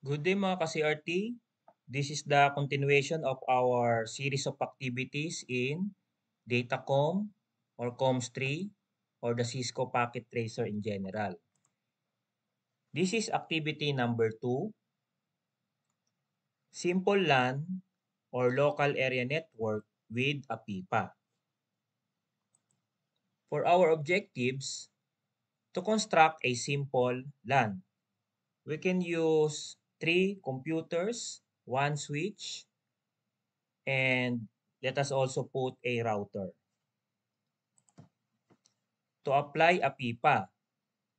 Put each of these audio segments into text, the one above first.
Good day mga ka-CRT. This is the continuation of our series of activities in Datacom or Coms3 or the Cisco Packet Tracer in general. This is activity number 2, Simple LAN or Local Area Network with APIPA. For our objectives, to construct a simple LAN, we can use 3 computers, 1 switch, and let us also put a router. To apply APIPA,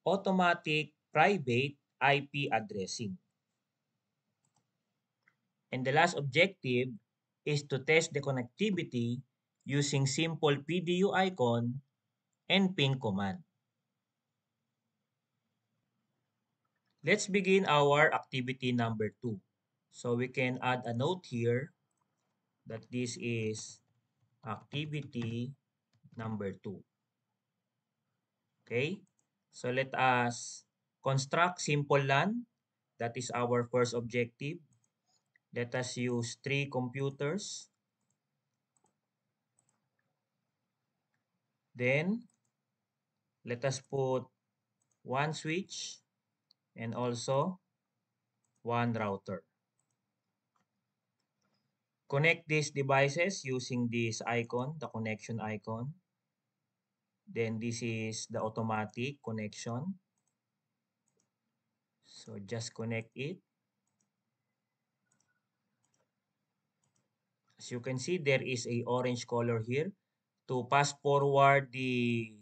automatic private IP addressing. And the last objective is to test the connectivity using simple PDU icon and ping command. Let's begin our activity number 2. So we can add a note here that this is activity number 2. Okay? So let us construct simple LAN. That is our first objective. Let us use 3 computers. Then, let us put 1 switch and also 1 router. Connect these devices using this icon, the connection icon. Then this is the automatic connection. So just connect it. As you can see, there is a orange color here. To pass forward the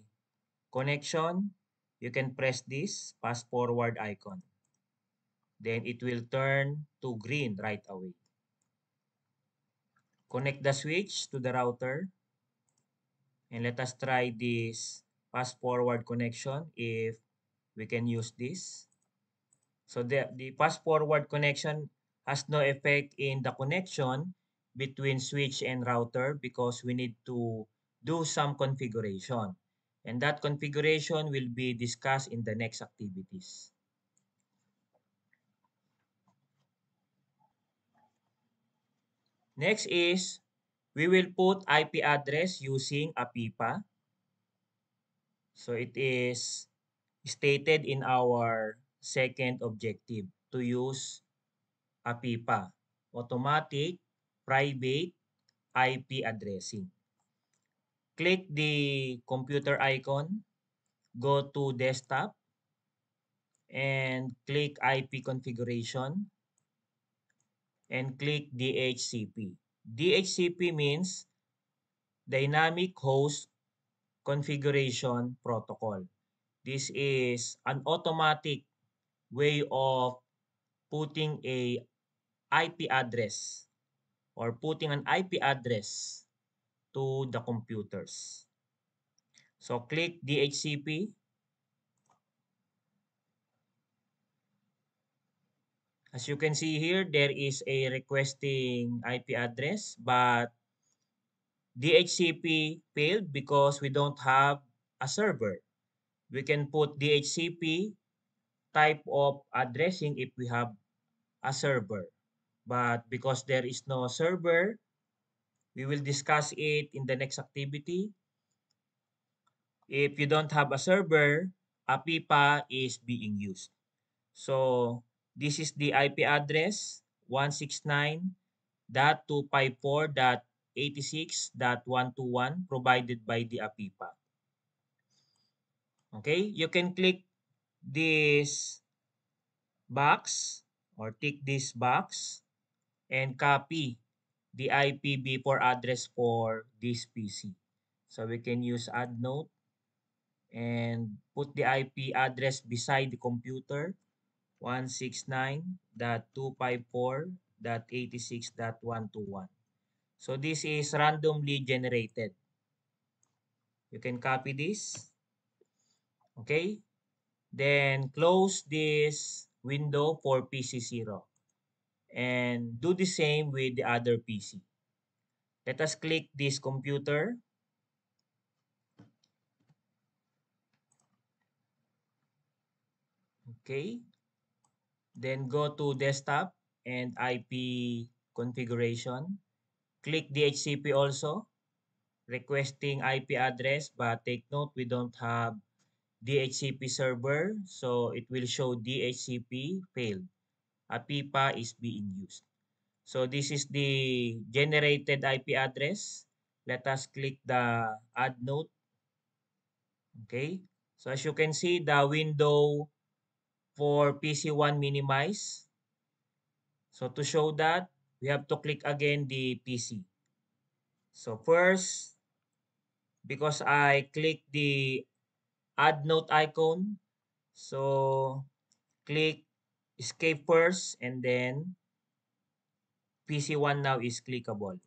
connection, you can press this pass forward icon. Then it will turn to green right away. Connect the switch to the router. And let us try this fast forward connection if we can use this. So the fast forward connection has no effect in the connection between switch and router because we need to do some configuration. And that configuration will be discussed in the next activities. Next is we will put IP address using APIPA. So it is stated in our second objective to use APIPA, automatic private IP addressing. Click the computer icon, go to desktop, and click IP configuration, and click DHCP. DHCP means Dynamic Host Configuration Protocol. This is an automatic way of putting a IP address or putting an IP address to the computers. So click DHCP. As you can see here, there is a requesting IP address, but DHCP failed because we don't have a server. We can put DHCP type of addressing if we have a server. But because there is no server, we will discuss it in the next activity. If you don't have a server, APIPA is being used. So this is the IP address 169.254.86.121 provided by the APIPA. Okay, you can click this box or tick this box and copy the IPv4 address for this PC. So we can use add note and put the IP address beside the computer 169.254.86.121. So this is randomly generated. You can copy this. Okay. Then close this window for PC0 and do the same with the other PC. Let us click this computer. Okay. Then go to desktop and IP configuration. Click DHCP also, requesting IP address, but take note we don't have DHCP server, so it will show DHCP failed. APIPA is being used. So this is the generated IP address. Let us click the add note. Okay. So as you can see, the window for PC1 minimize. So to show that, we have to click again the PC. So first, because I click the add note icon, so click escape first and then PC1 now is clickable.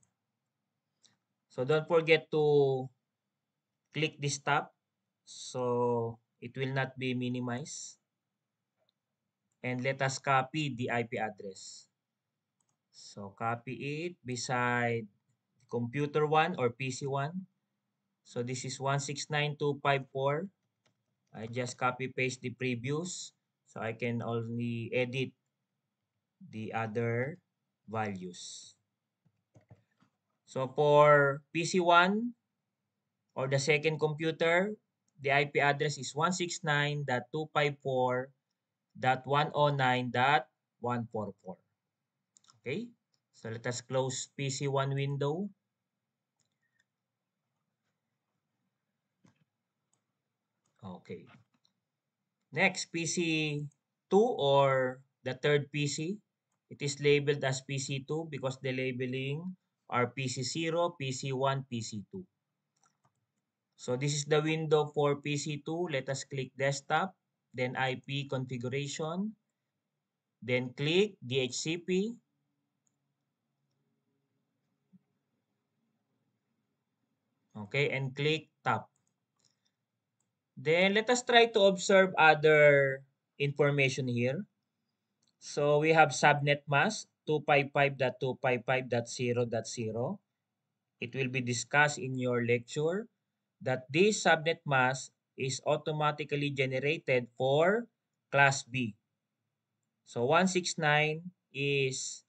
So don't forget to click this tab so it will not be minimized. And let us copy the IP address. So copy it beside computer 1 or PC 1. So this is 169.254. I just copy paste the previous so I can only edit the other values. So for PC 1 or the second computer, the IP address is 169.254.109.144. Okay? So let us close PC1 window. Okay. Next, PC2 or the third PC. It is labeled as PC2 because the labeling are PC0, PC1, PC2. So this is the window for PC2. Let us click desktop, then IP configuration, then click DHCP. Okay, and click top. Then let us try to observe other information here. So we have subnet mask 255.255.0.0. It will be discussed in your lecture that this subnet mask is automatically generated for class B. So 169 is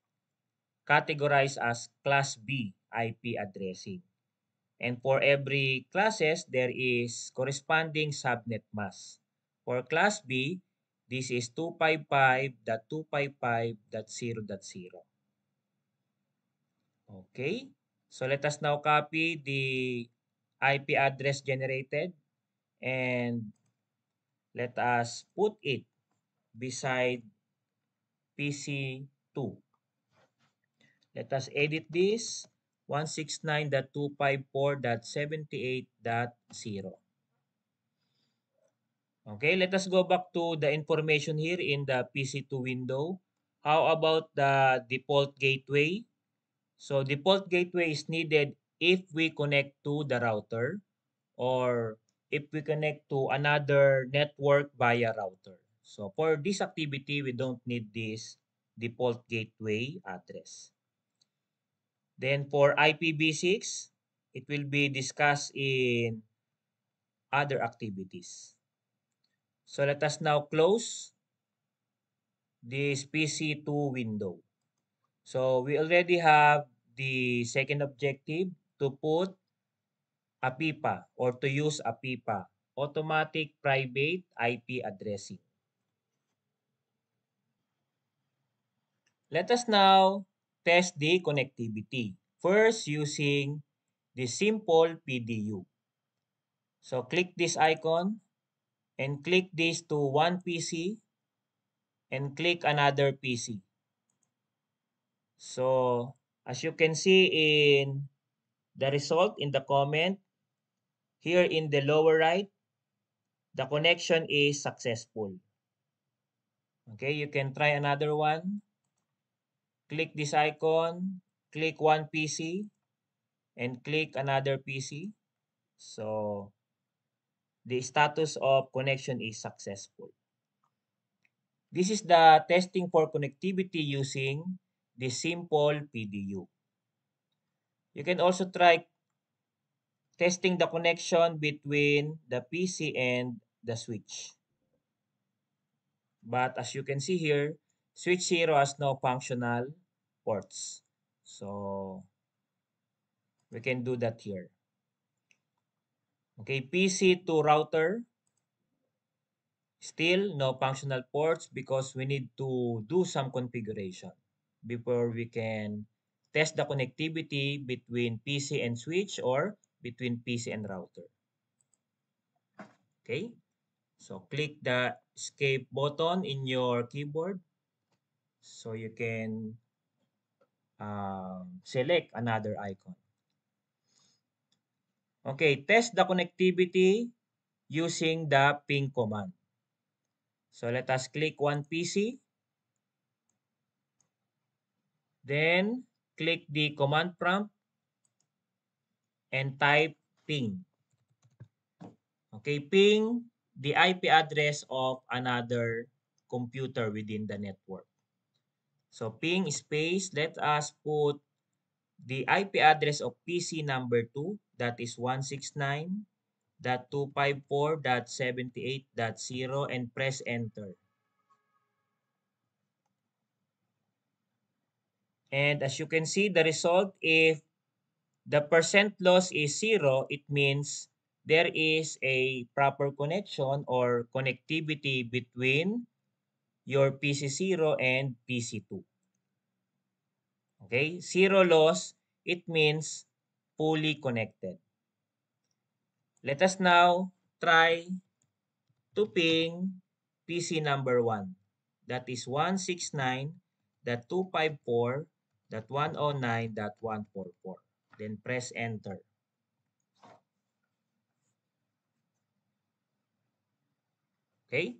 categorized as class B IP addressing. And for every classes, there is corresponding subnet mask. For class B, this is 255.255.0.0. Okay. So let us now copy the IP address generated and let us put it beside PC2. Let us edit this 169.254.78.0. Okay, let us go back to the information here in the PC2 window. How about the default gateway? So default gateway is needed if we connect to the router or if we connect to another network via router. So for this activity, we don't need this default gateway address. Then for IPv6, it will be discussed in other activities. So let us now close this PC2 window. So we already have the second objective to put APIPA or to use APIPA, automatic private IP addressing. Let us now test the connectivity. First, using the simple PDU. So click this icon and click this to one PC and click another PC. So as you can see in the result in the comment, here in the lower right, the connection is successful. Okay, you can try another one. Click this icon, click one PC, and click another PC. So the status of connection is successful. This is the testing for connectivity using the simple PDU. You can also try testing the connection between the PC and the switch. But as you can see here, Switch 0 has no functional ports. So we can do that here. Okay, PC to router, still no functional ports because we need to do some configuration before we can test the connectivity between PC and switch or between PC and router. Okay, so click the escape button in your keyboard so you can select another icon. Okay, test the connectivity using the ping command. So let us click one PC, then click the command prompt and type ping. Okay, ping the IP address of another computer within the network. So ping space, let us put the IP address of PC number 2, that is 169.254.78.0 and press enter. And as you can see, the result, if the percent loss is 0, it means there is a proper connection or connectivity between your PC0 and PC2. Okay, 0 loss, it means fully connected. Let us now try to ping PC number 1. That is 169.254.109.144. Then press enter. Okay?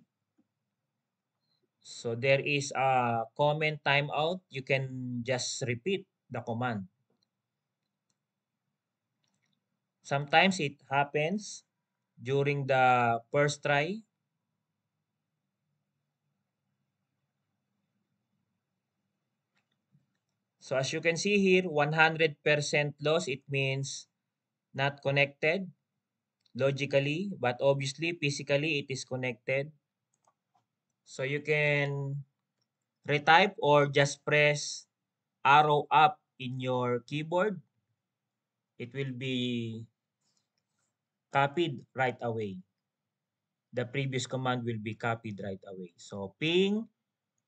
So there is a comment timeout. You can just repeat the command. Sometimes it happens during the first try. So as you can see here, 100% loss, it means not connected logically, but obviously physically it is connected. So you can retype or just press arrow up in your keyboard. It will be copied right away. The previous command will be copied right away. So ping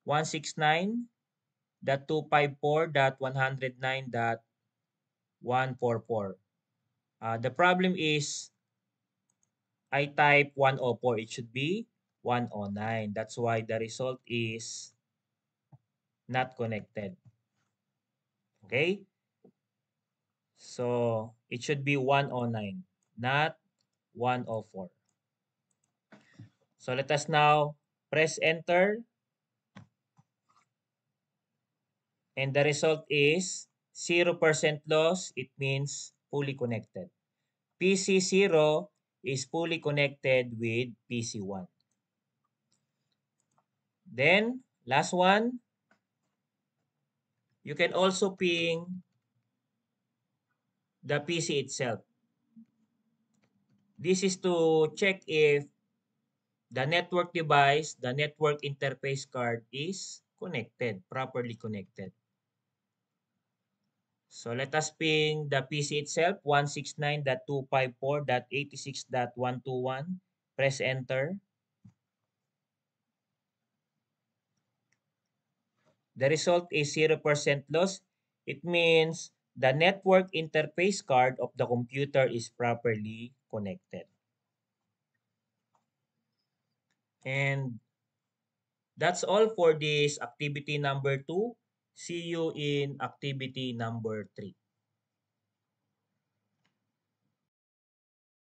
169.254.109.144. The problem is I type 104. It should be 109. That's why the result is not connected. Okay? So it should be 109, not 104. So let us now press enter. And the result is 0% loss. It means fully connected. PC0 is fully connected with PC1. Then, last one, you can also ping the PC itself. This is to check if the network device, the network interface card is connected, properly connected. So let us ping the PC itself, 169.254.86.121. Press enter. The result is 0% loss. It means the network interface card of the computer is properly connected. And that's all for this activity number 2. See you in activity number 3.